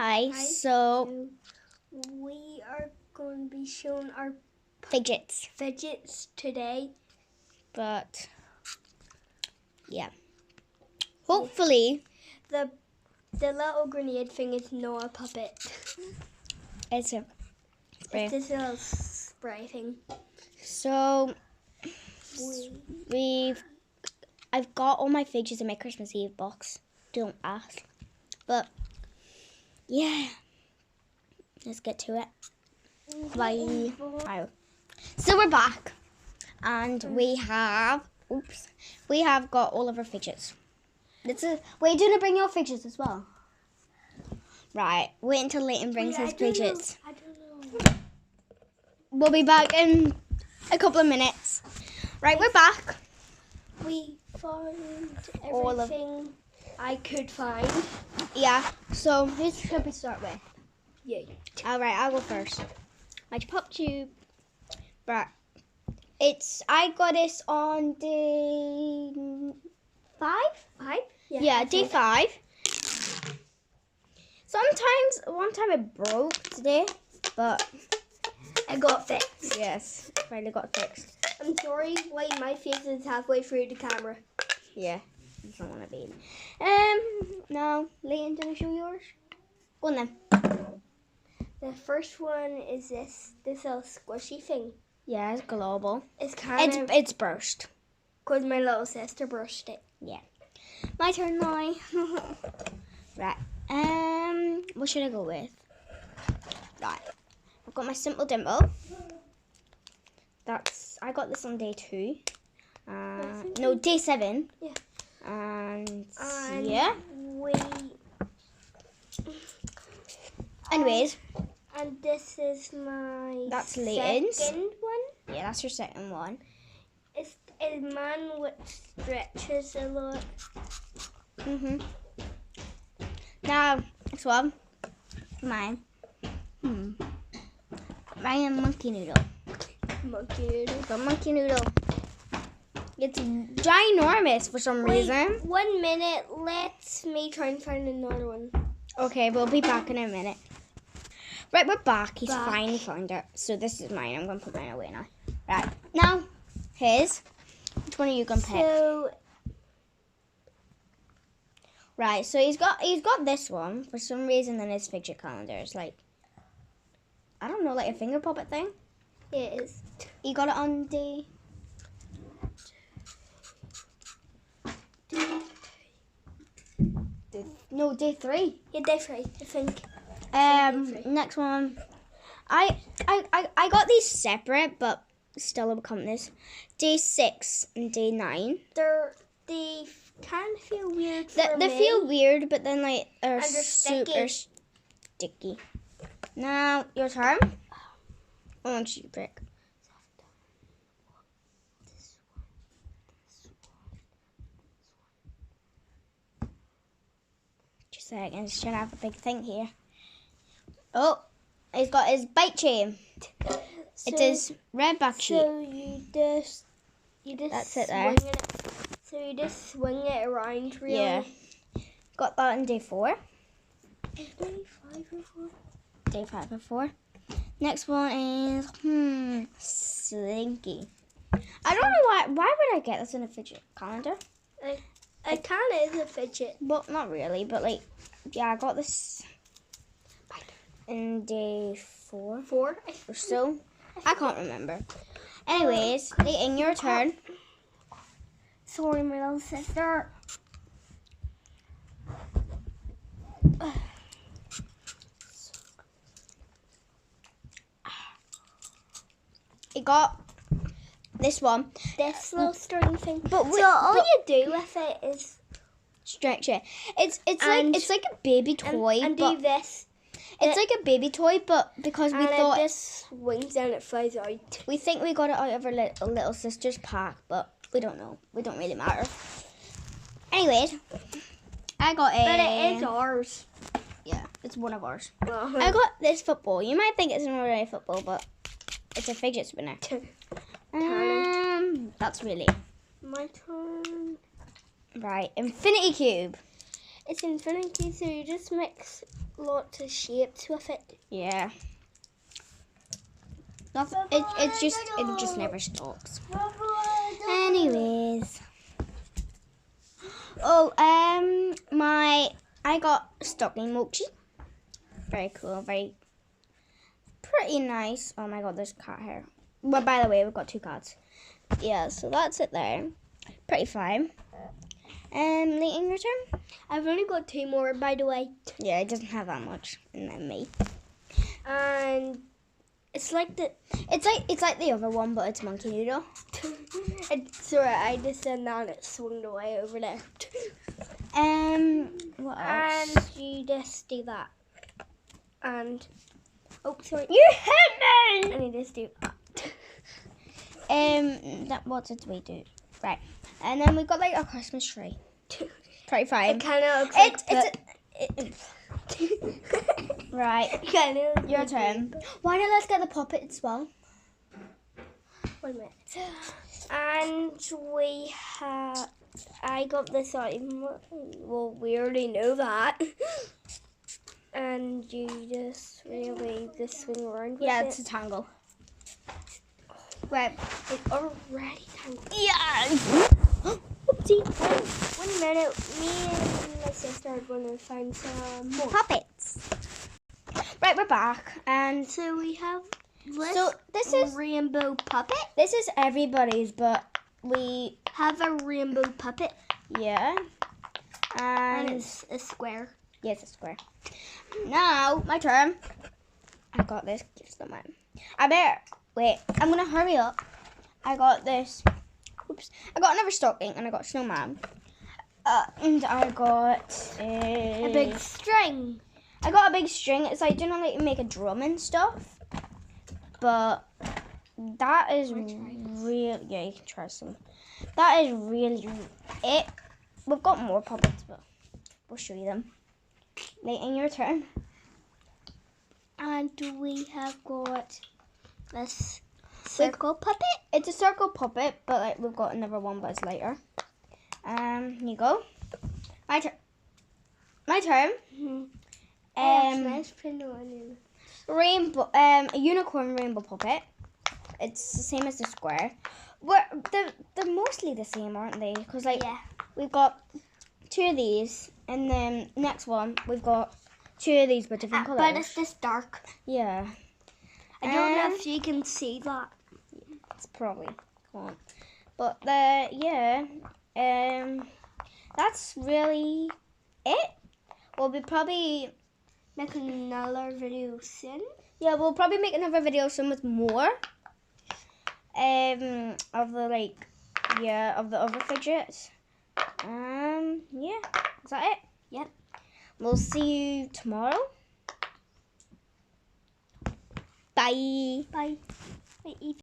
Hi. So we are going to be showing our fidgets today. But yeah. Hopefully The little grenade thing is not a puppet. it's a spray. It's this little spray thing. So I've got all my fidgets in my Christmas Eve box. Don't ask. But yeah. Let's get to it. Bye. So we're back. And we have got all of our fidgets. Wait, do you want to bring your fidgets as well? Right, wait until Leighton brings his fidgets. I don't know. We'll be back in a couple of minutes. Right, we're back. We found All of- everything I could find. Yeah, so who should we start with? Yeah. Alright, I'll go first. My pop tube. Right. I got this on day 5? Yeah, day 5. One time it broke today, but I got fixed. yes, finally got fixed. I'm sorry, my face is halfway through the camera. Yeah, I don't want to be. Now, Leighton, did I show yours? Go on then. The first one is this little squishy thing. Yeah, it's global. It's kind of It's burst. because my little sister burst it. Yeah. My turn now. Right. What should I go with? Right. I've got my Simple Dimple. I got this on day 2. No, day 7. Yeah. And yeah. Anyways. And this is my That's Leighton's. second one. Yeah, that's your second one. It's a man which stretches a lot. Now, next one. Mine. Mine monkey noodle. Monkey noodle. The monkey noodle. It's ginormous for some reason. 1 minute. Let me try and find another one. Okay, we'll be back in a minute. Right, we're back. He's Back. finally found it. So this is mine. I'm going to put mine away now. Right. Now, his. Which one are you going to pick? So, Right, so he's got this one. For some reason in his fidget calendar. It's like, I don't know, like a finger puppet thing. it is. He got it on day... No, day 3. Yeah, day 3, I think. Next one. I got these separate, but still will come this. Day 6 and day 9. They kind of feel weird They feel weird, but then like are And they're super sticky. Now your turn. I want you to pick. Just a second, just trying to have a big thing here. Oh, he's got his bike chain. It is red back sheet. So you just That's it there. swing it. So you just swing it around really. Yeah. Got that on day 4. Day 5 or 4? Day 5 or 4. Next one is Slinky. I don't know why would I get this in a fidget calendar? It kind of is a fidget. Well, not really, but like, yeah, I got this in day 4 4? or so. I can't remember. Anyways, in your turn. Sorry, my little sister. You got this one. This little string thing. But all you do with it is stretch it. It's like a baby toy, and but do this. it's like a baby toy, but because we And thought it just swings and it flies out. we think we got it out of our little sister's pack, but we don't know. We don't really matter. Anyways, I got a. But it is ours. Yeah, it's one of ours. Uh-huh. I got this football. You might think it's an ordinary football, but it's a fidget spinner. That's really My turn. right. Infinity Cube. It's infinity, so you just mix lots of shapes with it. Yeah. Nothing. It just never stops. Anyways. Oh, I got stocking mochi. Very cool. Pretty nice. Oh my god, there's cat hair. Well, by the way, we've got 2 cats. Yeah, so that's it there. Pretty fine. Leighton, your turn. I've only got 2 more, by the way. Yeah, it doesn't have that much. And then me. And it's like the It's like the other one, but it's monkey noodle. sorry, I just said that and it swung away over there. What else? And you just do that. And oh, sorry. You hit me. And you just do that. What did we do? Right, and then we got like a Christmas tree. Pretty fine. It kind of looks Right, like your turn. Why not let's get the puppet as well? Wait a minute. And we have. I got this item. Well, we already know that. And you just really just swing around with Yeah, it. it's a tangle. Right. It's already tangled. Yeah. Oopsie. One minute. Me and my sister are going to find some more Puppets. Right, we're back, and So we have this is rainbow puppet. this is everybody's, but we Have a rainbow puppet. yeah, And and it's a square. yes, it's square. Now my turn. I got this. Give someone. I better wait. I'm gonna hurry up. I got this. Oops. I got another stocking, and I got snowman. And I got A big string. I got a big string. It's like, like you make a drum and stuff. But that is real. Yeah, you can try some. That is really it. We've got more puppets, but we'll show you them. Leighton, your turn. And we have got this circle puppet. It's a circle puppet, but like we've got another one, but it's lighter. Here you go. My turn. My turn. Nice print on it. Rainbow. A unicorn rainbow puppet. It's the same as the square. They're mostly the same, aren't they? Because like we've got 2 of these, and then next one we've got 2 of these but different colours. But it's just dark. Yeah. I don't know if you can see that. It's probably can't. But yeah. That's really it. We'll be probably Make another video soon. yeah, we'll probably make another video soon with more of the of the other fidgets. Yeah, is that it? Yep. We'll see you tomorrow. Bye. Bye. Bye.